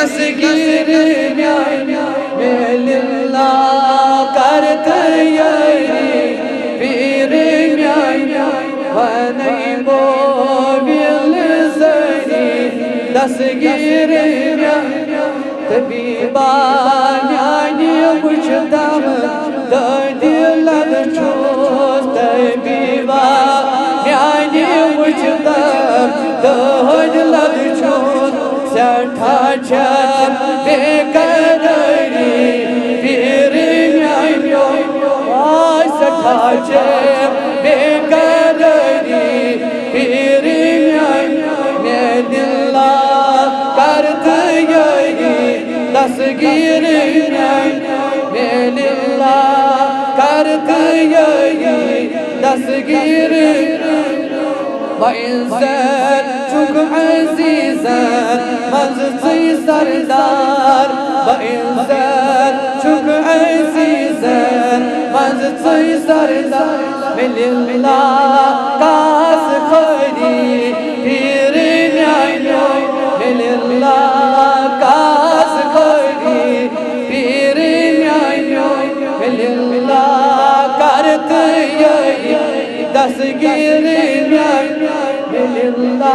दस्तगीर मेलिल्ला करते यारी पीर वनई मोबिल जरी दस्तगीर तबीबा न्यानी मुझदम दिलन चोस तबीबा न्यानी मुझदम दिलन चोस सठा चम बेकरारी पीर न्यायो आय सठा चम बेकरारी पीर न्यायो मेलिल्ला करते यारी दस्तगीर मेलिल्ला करते यारी दस्तगीर वइज़्ज़त चुक अज़ीज़न मज़्ज़ी सरदार वइज़्ज़त चुक अज़ीज़न मज़्ज़ी सरदार मेलिल्ला कास खरी पीर न्यायो मेलिल्ला कास खरी पीर न्यायो मेलिल्ला करते यारी दस्तगीर मेलिल्ला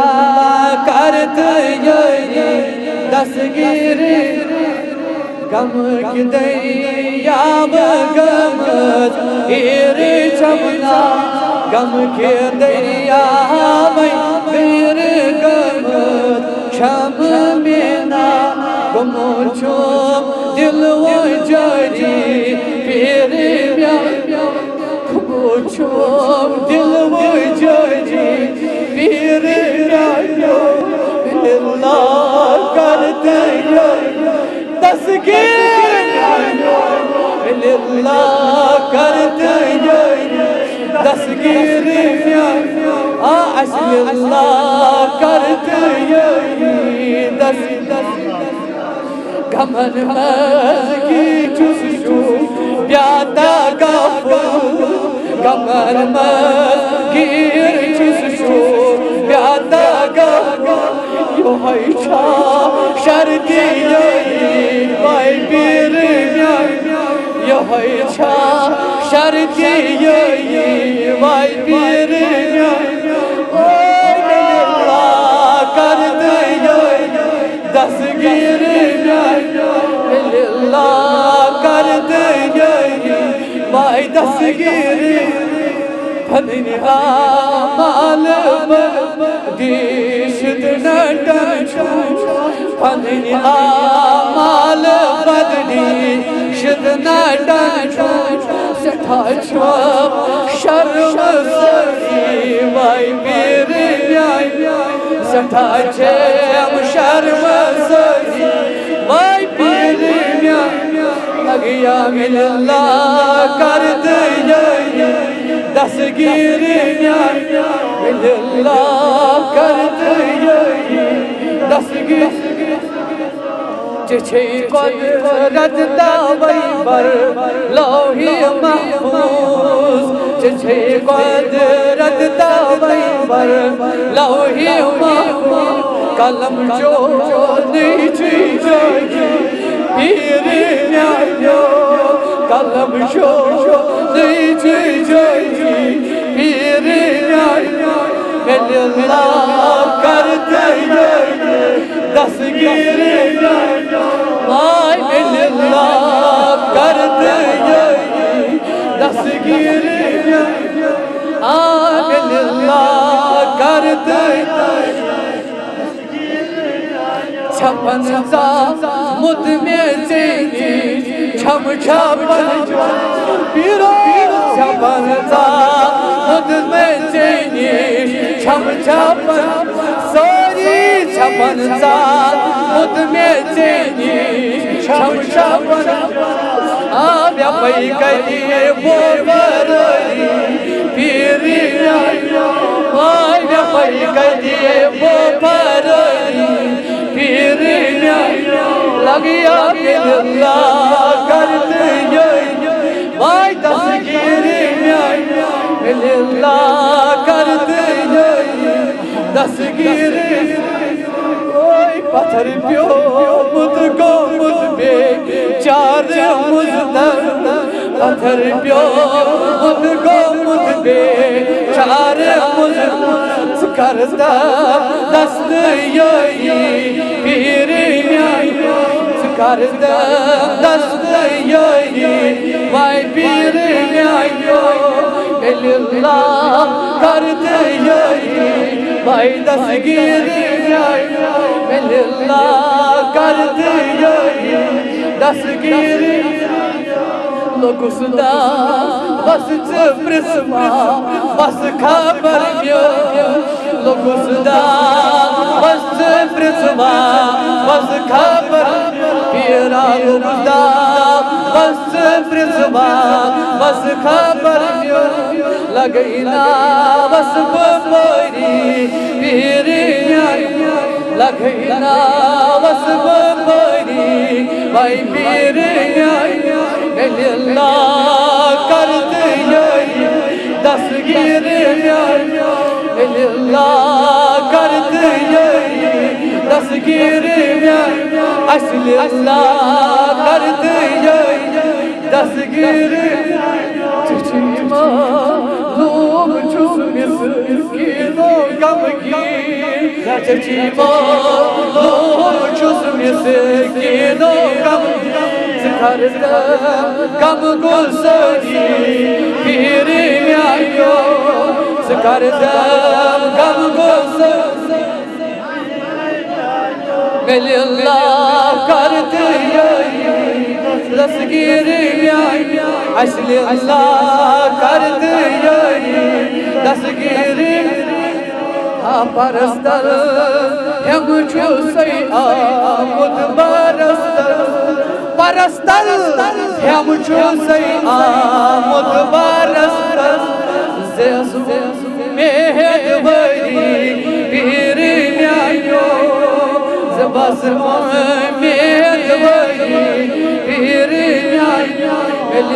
करते यारी दस्तगीर गम की दैया गमत हीर चमना गम के दैया हीर गमत शम मेना गमो चुम दिल वो जारी पीर गमो चुम दिल वो जारी पीर मेलिल्ला करते दस्तगीर मेलिल्ला करते दस्तगीर मेलिल्ला करते गमन मज़गी चुसू प्यादा गफू गमन मज़गी चुसू प्यादा गफू यो है शर्ती वाई पीर यो है शर्ती वाई पीर मेलिल्ला करते दस्तगीर मेलिल्ला करते वाई दस्तगीर फदनी आमाल दिशत नटन फदनी आमाल बदनी शत नटन सठा छम शर्म सरी वाई पीर सठा छम शर्म सरी वाई पीर लगिया मेलिल्ला करते दस्तगीर मेलिल्ला करते दस्तगीर चिछे कुदरत दावई पर लौही महफूज चिछे कुदरत दावई पर लौही महफूज कलम जो नीची जाएगी पीर न्यायो कलम जो नीची जाएगी पीर न्यायो मेलिल्ला करते दस्तगीर वाई मेलिल्ला करते दस्तगीर मेलिल्ला करते छपन मुद में चेनी छम छपन पीरो छपन मुद में चेनी छम छपन सोरी छपन मुद में चेनी छम छपन आव्या पई करिए वो बररी पीर आव्या पई करिए वो बररी पीर लगिया मेलिल्ला करते वाई दस्तगीर मेलिल्ला करते दस्तगीर पत्थर प्यो मुद गो मुद बे चार मुजदर पत्थर प्यो मुद गो मुद बे चार मुजदर करदा दस्त योई पीर न्यायो करदा दस्त योई वाई पीर न्यायो अल्लाह करदा योई वाई दस्तगीर न्यायो अल्लाह करदा योई दस्तगीर लोगुसदा बस प्रिस्मा बस खबर यो लोगुसदा बस प्रिस्मा बस खबर पीरा लोगुसदा बस प्रिस्मा बस खबर यो लगैना बस बपरी पीरी लगैना बस बपरी भाई पीरी अल्लाह करते दस्तगीर अल्लाह करते दस्तगीर असल अल्लाह करते दस्तगीर चिमा लोग चुमिस किनो गम की चिमा लोग चुमिस किनो गम करदा कम गुसरी पीर न्यायो करदा कम गुसरी अल्लाह करते दस्तगीर असल अल्लाह करते दस्तगीर परस्तर हम छु सही आमद परस्तर परस्तर हम छु सही आमद परस्तर मेहद भरी पीर न्यायो बस मेहद भरी पीर न्यायो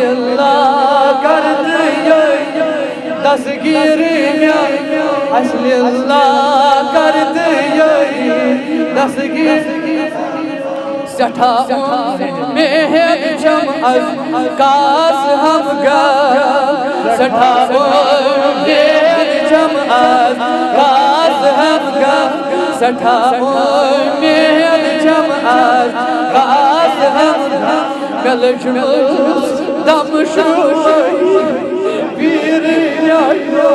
अल्लाह करते दस्तगीर असल अल्लाह करते दस्तगीर सठा मेहद जम कास हम गा सठा मेहद जम कास हम गा सठा मेहद जम कास हम गा कल जुलूस दम शुरू पीर न्यायो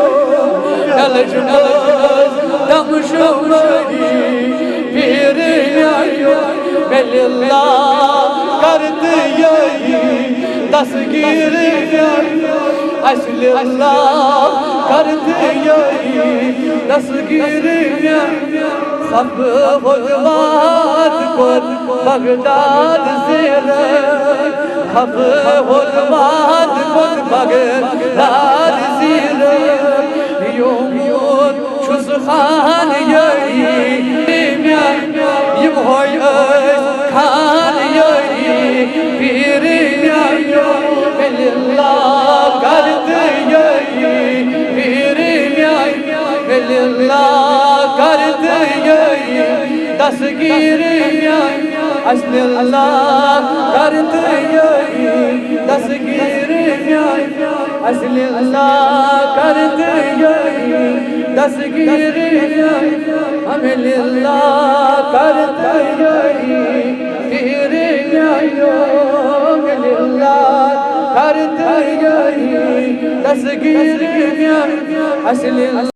कल जुलूस दम शुरू पीर न्यायो अल्लाह करते दस्तगीर असल अल्लाह करते दस्तगीर सब हुदवाद को बगदाद ज़ेर सब हुदवाद को बगदाद ज़ेर योमोद छुस खान यम होय खान पीर न्यायो अल्लाह करते पीर न्यायो अल्लाह करते दस्तगीर असल अल्लाह करते दस्तगीर असल अल्लाह करते दस्तगीर हमें अल्लाह करते पीर न्यायो अल्लाह करते दस्तगीर असल